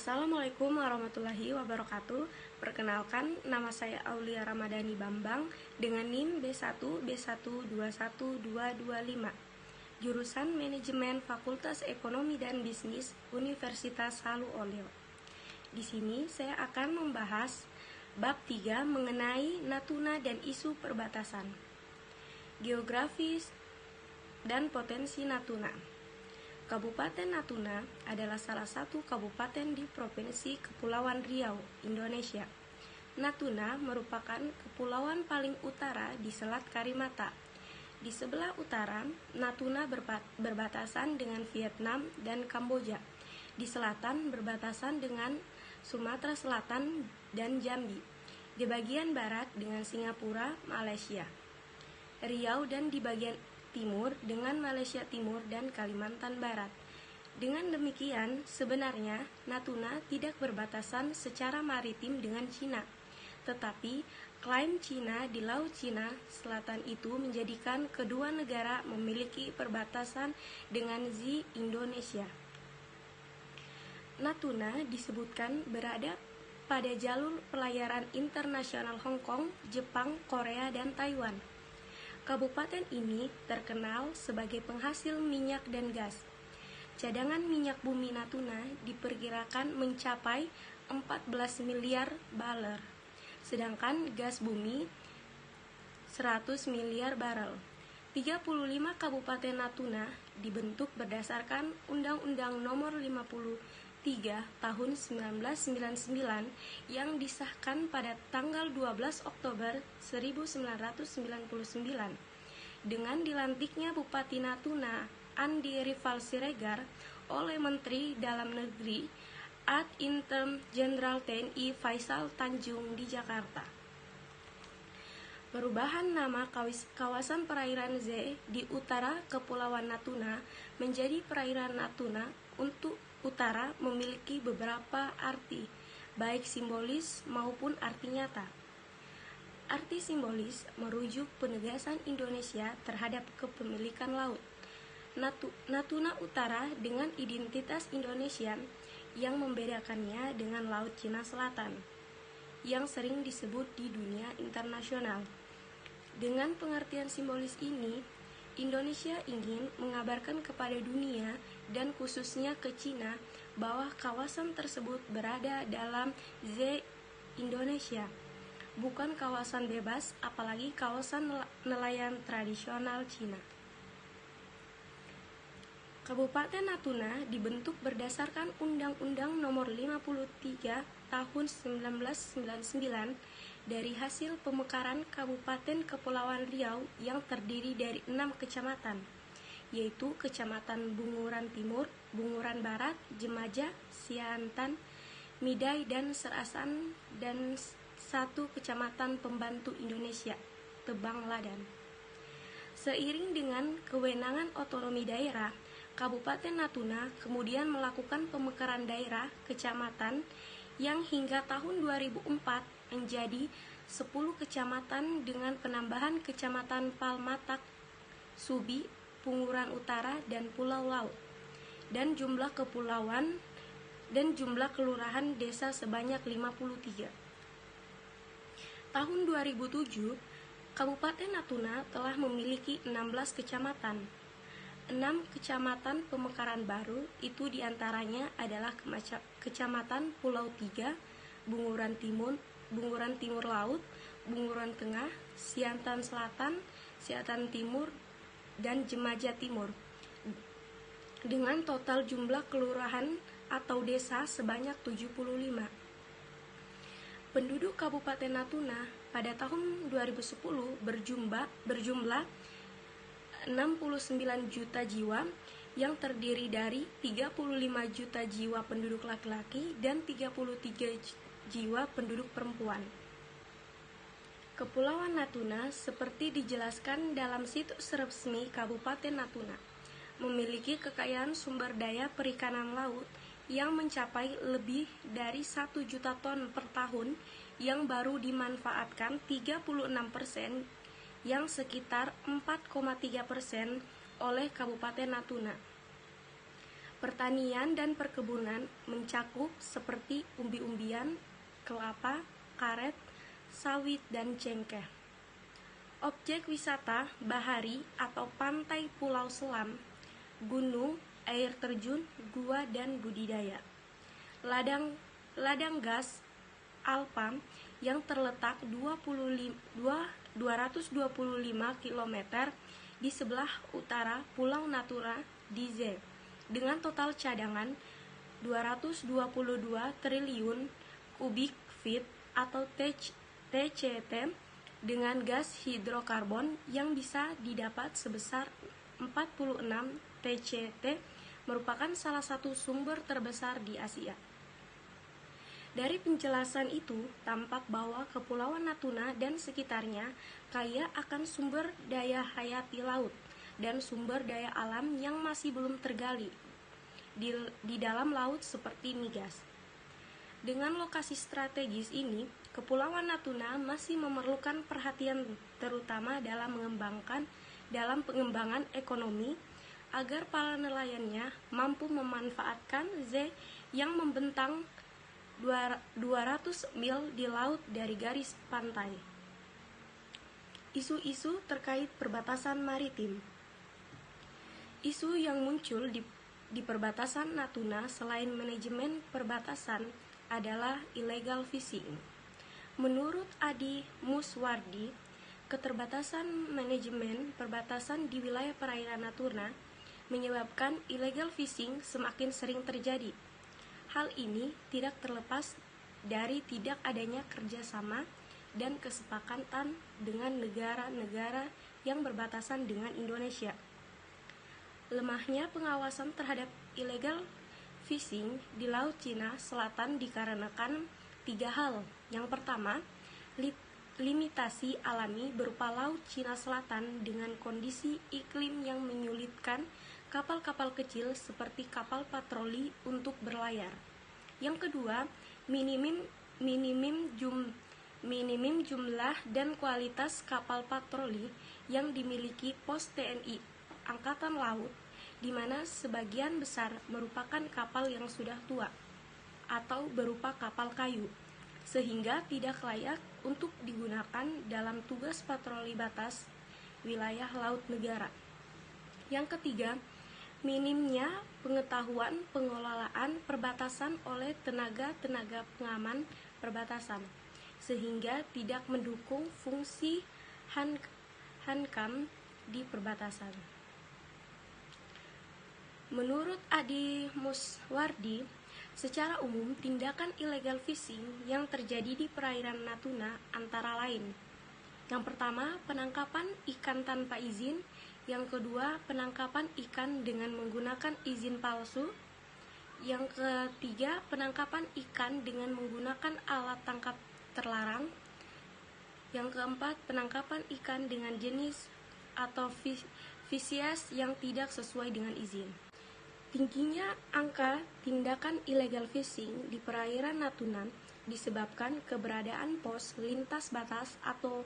Assalamualaikum warahmatullahi wabarakatuh. Perkenalkan, nama saya Aulia Ramadhani Bambang dengan NIM B1B1212225. Jurusan Manajemen Fakultas Ekonomi dan Bisnis Universitas Halu Oleo. Di sini saya akan membahas bab 3 mengenai Natuna dan isu perbatasan. Geografis dan potensi Natuna. Kabupaten Natuna adalah salah satu kabupaten di Provinsi Kepulauan Riau, Indonesia. Natuna merupakan kepulauan paling utara di Selat Karimata. Di sebelah utara, Natuna berbatasan dengan Vietnam dan Kamboja. Di selatan berbatasan dengan Sumatera Selatan dan Jambi. Di bagian barat dengan Singapura, Malaysia. Riau dan di bagian timur dengan Malaysia Timur dan Kalimantan Barat. Dengan demikian, sebenarnya Natuna tidak berbatasan secara maritim dengan Cina, tetapi klaim Cina di Laut Cina Selatan itu menjadikan kedua negara memiliki perbatasan dengan Indonesia. Natuna disebutkan berada pada jalur pelayaran internasional Hong Kong, Jepang, Korea, dan Taiwan. Kabupaten ini terkenal sebagai penghasil minyak dan gas. Cadangan minyak bumi Natuna diperkirakan mencapai 14 miliar barel, sedangkan gas bumi 100 miliar barel. 35 Kabupaten Natuna dibentuk berdasarkan Undang-Undang Nomor 53 Tahun 1999 yang disahkan pada tanggal 12 Oktober 1999. Dengan dilantiknya Bupati Natuna Andi Rifal Siregar oleh Menteri Dalam Negeri Ad Interim Jenderal TNI Faisal Tanjung di Jakarta. Perubahan nama kawasan perairan Z di utara Kepulauan Natuna menjadi Perairan Natuna untuk utara memiliki beberapa arti, baik simbolis maupun arti nyata. Arti simbolis merujuk penegasan Indonesia terhadap kepemilikan laut. Natuna Utara dengan identitas Indonesia yang membedakannya dengan Laut Cina Selatan, yang sering disebut di dunia internasional. Dengan pengertian simbolis ini, Indonesia ingin mengabarkan kepada dunia dan khususnya ke Cina bahwa kawasan tersebut berada dalam Z Indonesia, bukan kawasan bebas, apalagi kawasan nelayan tradisional Cina. Kabupaten Natuna dibentuk berdasarkan Undang-Undang Nomor 53 Tahun 1999 dari hasil pemekaran Kabupaten Kepulauan Riau yang terdiri dari 6 kecamatan, yaitu Kecamatan Bunguran Timur, Bunguran Barat, Jemaja, Siantan, Midai, dan Serasan, dan 1 kecamatan pembantu Indonesia, Tebang Ladan. Seiring dengan kewenangan otonomi daerah, Kabupaten Natuna kemudian melakukan pemekaran daerah kecamatan yang hingga tahun 2004 menjadi 10 kecamatan dengan penambahan kecamatan Palmatak, Subi, Punguran Utara, dan Pulau Laut, dan jumlah kepulauan dan jumlah kelurahan desa sebanyak 53. Tahun 2007, Kabupaten Natuna telah memiliki 16 kecamatan. 6 kecamatan pemekaran baru itu diantaranya adalah Kecamatan Pulau Tiga, Bunguran Timur Laut, Bunguran Tengah, Siantan Selatan, Siantan Timur, dan Jemaja Timur, dengan total jumlah kelurahan atau desa sebanyak 75. Penduduk Kabupaten Natuna pada tahun 2010 berjumlah 69 juta jiwa yang terdiri dari 35 juta jiwa penduduk laki-laki dan 33 jiwa penduduk perempuan. Kepulauan Natuna seperti dijelaskan dalam situs resmi Kabupaten Natuna memiliki kekayaan sumber daya perikanan laut yang mencapai lebih dari 1 juta ton per tahun yang baru dimanfaatkan 36%, yang sekitar 4,3% oleh Kabupaten Natuna. Pertanian dan perkebunan mencakup seperti umbi-umbian, kelapa, karet, sawit, dan cengkeh. Objek wisata bahari atau pantai Pulau Selam, gunung, air terjun, gua, dan budidaya. Ladang gas Alpam yang terletak 225 km di sebelah utara Pulau Natuna di Z, dengan total cadangan 222 triliun kubik feet atau TCT, dengan gas hidrokarbon yang bisa didapat sebesar 46 TCT, merupakan salah satu sumber terbesar di Asia. Dari penjelasan itu, tampak bahwa Kepulauan Natuna dan sekitarnya kaya akan sumber daya hayati laut dan sumber daya alam yang masih belum tergali di dalam laut seperti migas. Dengan lokasi strategis ini, Kepulauan Natuna masih memerlukan perhatian terutama dalam pengembangan ekonomi agar para nelayannya mampu memanfaatkan Z yang membentang 200 mil di laut dari garis pantai. Isu-isu terkait perbatasan maritim. Isu yang muncul di perbatasan Natuna selain manajemen perbatasan adalah illegal fishing. Menurut Adi Muswardi, keterbatasan manajemen perbatasan di wilayah perairan Natuna menyebabkan illegal fishing semakin sering terjadi. Hal ini tidak terlepas dari tidak adanya kerjasama dan kesepakatan dengan negara-negara yang berbatasan dengan Indonesia. Lemahnya pengawasan terhadap illegal fishing di Laut Cina Selatan dikarenakan 3 hal. Yang pertama, limitasi alami berupa Laut Cina Selatan dengan kondisi iklim yang menyulitkan kapal-kapal kecil seperti kapal patroli untuk berlayar. Yang kedua, minimum jumlah dan kualitas kapal patroli yang dimiliki pos TNI Angkatan Laut, di mana sebagian besar merupakan kapal yang sudah tua atau berupa kapal kayu, sehingga tidak layak untuk digunakan dalam tugas patroli batas wilayah laut negara. Yang ketiga, minimnya pengetahuan pengelolaan perbatasan oleh tenaga-tenaga pengaman perbatasan, sehingga tidak mendukung fungsi Hankam di perbatasan. Menurut Adi Muswardi, secara umum tindakan illegal fishing yang terjadi di perairan Natuna antara lain: yang pertama, penangkapan ikan tanpa izin; yang kedua, penangkapan ikan dengan menggunakan izin palsu; yang ketiga, penangkapan ikan dengan menggunakan alat tangkap terlarang; yang keempat, penangkapan ikan dengan jenis atau spesies yang tidak sesuai dengan izin. Tingginya angka tindakan illegal fishing di perairan Natuna disebabkan keberadaan pos lintas batas atau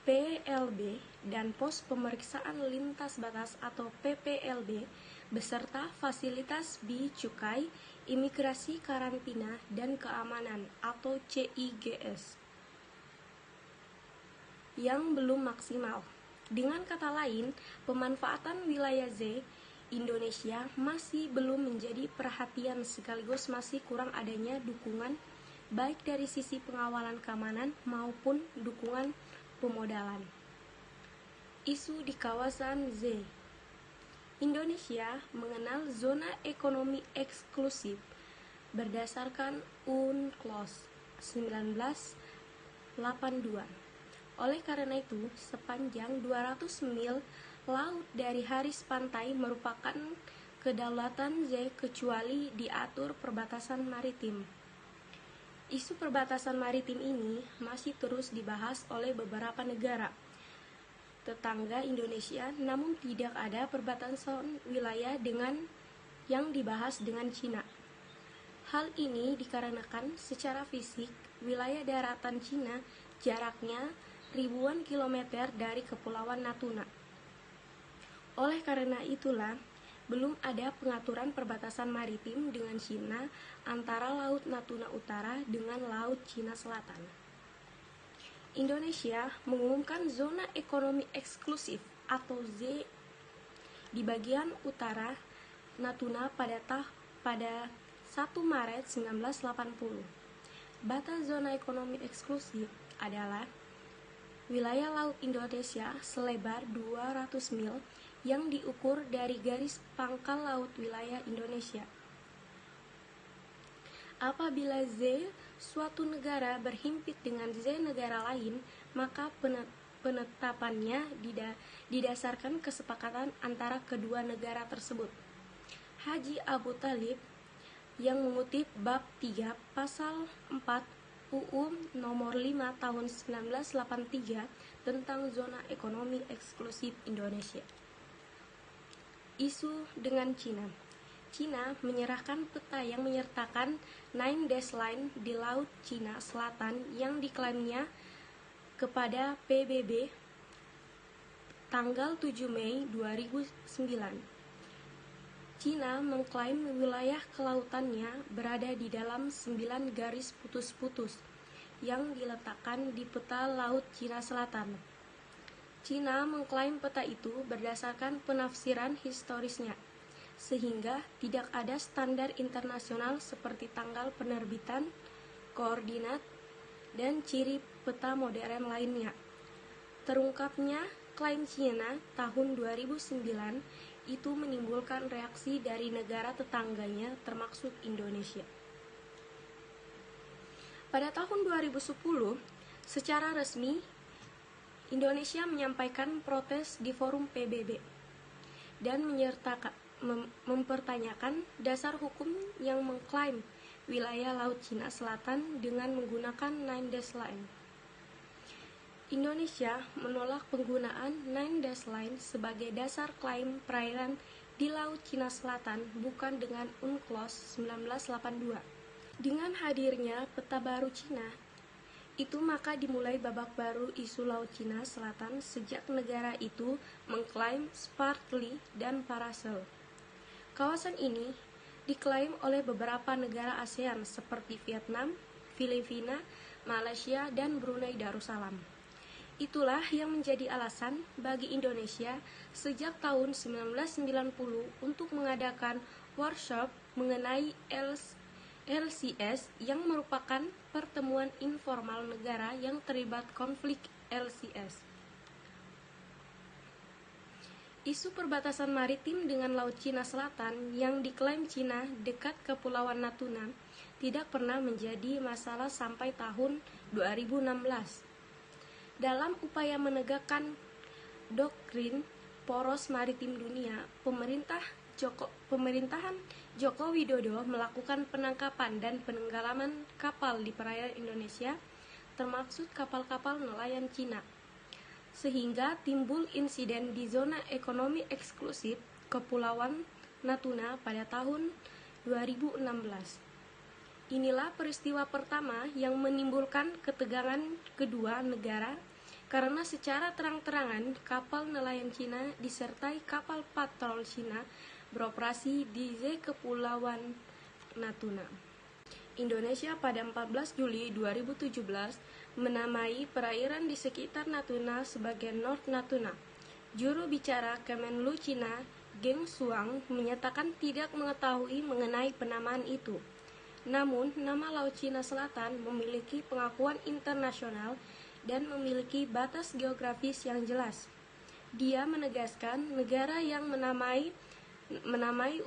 PLB dan pos pemeriksaan lintas batas atau PPLB beserta fasilitas bea cukai, imigrasi, karantina, dan keamanan atau CIGS yang belum maksimal. Dengan kata lain, pemanfaatan wilayah Z Indonesia masih belum menjadi perhatian, sekaligus masih kurang adanya dukungan baik dari sisi pengawalan keamanan maupun dukungan pemodalan. Isu di kawasan Z. Indonesia mengenal zona ekonomi eksklusif berdasarkan UNCLOS 1982. Oleh karena itu, sepanjang 200 mil laut dari garis pantai merupakan kedaulatan Z kecuali diatur perbatasan maritim. Isu perbatasan maritim ini masih terus dibahas oleh beberapa negara tetangga Indonesia, namun tidak ada perbatasan wilayah dengan yang dibahas dengan Cina. Hal ini dikarenakan secara fisik wilayah daratan Cina jaraknya ribuan kilometer dari Kepulauan Natuna. Oleh karena itulah, belum ada pengaturan perbatasan maritim dengan Cina antara Laut Natuna Utara dengan Laut Cina Selatan. Indonesia mengumumkan zona ekonomi eksklusif atau Z di bagian utara Natuna pada 1 Maret 1980. Batas zona ekonomi eksklusif adalah wilayah laut Indonesia selebar 200 mil yang diukur dari garis pangkal laut wilayah Indonesia. Apabila Z suatu negara berhimpit dengan Z negara lain, maka penetapannya didasarkan kesepakatan antara kedua negara tersebut. Haji Abu Thalib yang mengutip bab 3 pasal 4 UU nomor 5 tahun 1983 tentang zona ekonomi eksklusif Indonesia. Isu dengan Cina. Cina menyerahkan peta yang menyertakan 9 dash line di Laut Cina Selatan yang diklaimnya kepada PBB tanggal 7 Mei 2009. Cina mengklaim wilayah kelautannya berada di dalam 9 garis putus-putus yang diletakkan di peta Laut Cina Selatan. Cina mengklaim peta itu berdasarkan penafsiran historisnya, sehingga tidak ada standar internasional seperti tanggal penerbitan, koordinat, dan ciri peta modern lainnya. Terungkapnya klaim Cina tahun 2009 itu menimbulkan reaksi dari negara tetangganya termasuk Indonesia. Pada tahun 2010, secara resmi Indonesia menyampaikan protes di forum PBB dan mempertanyakan dasar hukum yang mengklaim wilayah Laut Cina Selatan dengan menggunakan 9 dash line. Indonesia menolak penggunaan 9 dash line sebagai dasar klaim perairan di Laut Cina Selatan bukan dengan UNCLOS 1982. Dengan hadirnya peta baru Cina, itu maka dimulai babak baru isu Laut Cina Selatan sejak negara itu mengklaim Spratly dan Paracel. Kawasan ini diklaim oleh beberapa negara ASEAN seperti Vietnam, Filipina, Malaysia, dan Brunei Darussalam. Itulah yang menjadi alasan bagi Indonesia sejak tahun 1990 untuk mengadakan workshop mengenai LCS yang merupakan pertemuan informal negara yang terlibat konflik LCS. Isu perbatasan maritim dengan Laut Cina Selatan yang diklaim Cina dekat Kepulauan Natuna tidak pernah menjadi masalah sampai tahun 2016. Dalam upaya menegakkan doktrin poros maritim dunia, pemerintahan Joko Widodo melakukan penangkapan dan penenggelaman kapal di perairan Indonesia, termasuk kapal-kapal nelayan Cina, sehingga timbul insiden di zona ekonomi eksklusif Kepulauan Natuna pada tahun 2016. Inilah peristiwa pertama yang menimbulkan ketegangan kedua negara karena secara terang-terangan kapal nelayan Cina disertai kapal patrol Cina beroperasi di Kepulauan Natuna. Indonesia pada 14 Juli 2017 menamai perairan di sekitar Natuna sebagai North Natuna. Juru bicara Kemenlu Cina, Geng Shuang, menyatakan tidak mengetahui mengenai penamaan itu. Namun, nama Laut Cina Selatan memiliki pengakuan internasional dan memiliki batas geografis yang jelas. Dia menegaskan negara yang menamai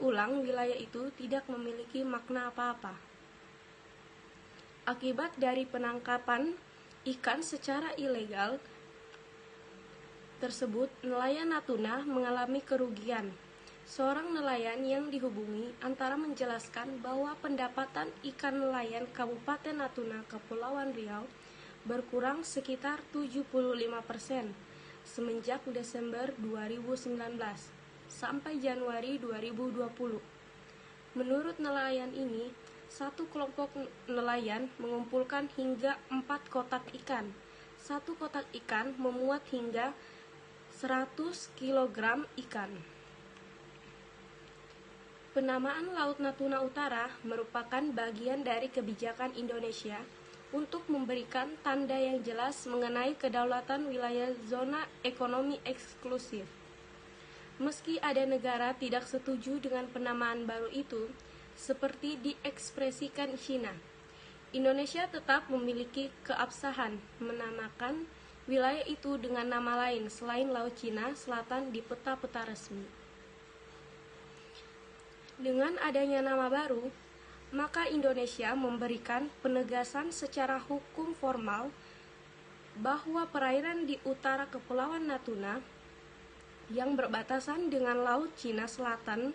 ulang wilayah itu tidak memiliki makna apa-apa. Akibat dari penangkapan ikan secara ilegal tersebut, nelayan Natuna mengalami kerugian. Seorang nelayan yang dihubungi antara menjelaskan bahwa pendapatan ikan nelayan Kabupaten Natuna Kepulauan Riau berkurang sekitar 75% semenjak Desember 2019 sampai Januari 2020. Menurut nelayan ini, satu kelompok nelayan mengumpulkan hingga 4 kotak ikan. Satu kotak ikan memuat hingga 100 kg ikan. Penamaan Laut Natuna Utara merupakan bagian dari kebijakan Indonesia untuk memberikan tanda yang jelas mengenai kedaulatan wilayah zona ekonomi eksklusif. Meski ada negara tidak setuju dengan penamaan baru itu, seperti diekspresikan China, Indonesia tetap memiliki keabsahan menamakan wilayah itu dengan nama lain selain Laut Cina Selatan di peta-peta resmi. Dengan adanya nama baru, maka Indonesia memberikan penegasan secara hukum formal bahwa perairan di utara Kepulauan Natuna yang berbatasan dengan Laut Cina Selatan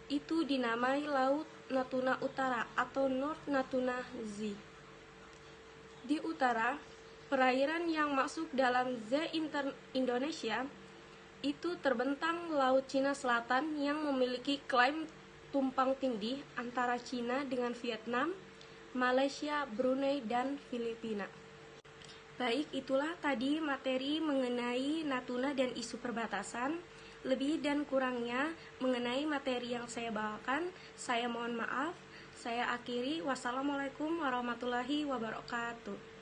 itu dinamai Laut Natuna Utara atau North Natuna Sea. Di utara, perairan yang masuk dalam zona Indonesia itu terbentang Laut Cina Selatan yang memiliki klaim tumpang tindih antara Cina dengan Vietnam, Malaysia, Brunei, dan Filipina. Baik, itulah tadi materi mengenai Natuna dan isu perbatasan. Lebih dan kurangnya mengenai materi yang saya bawakan, saya mohon maaf. Saya akhiri. Wassalamualaikum warahmatullahi wabarakatuh.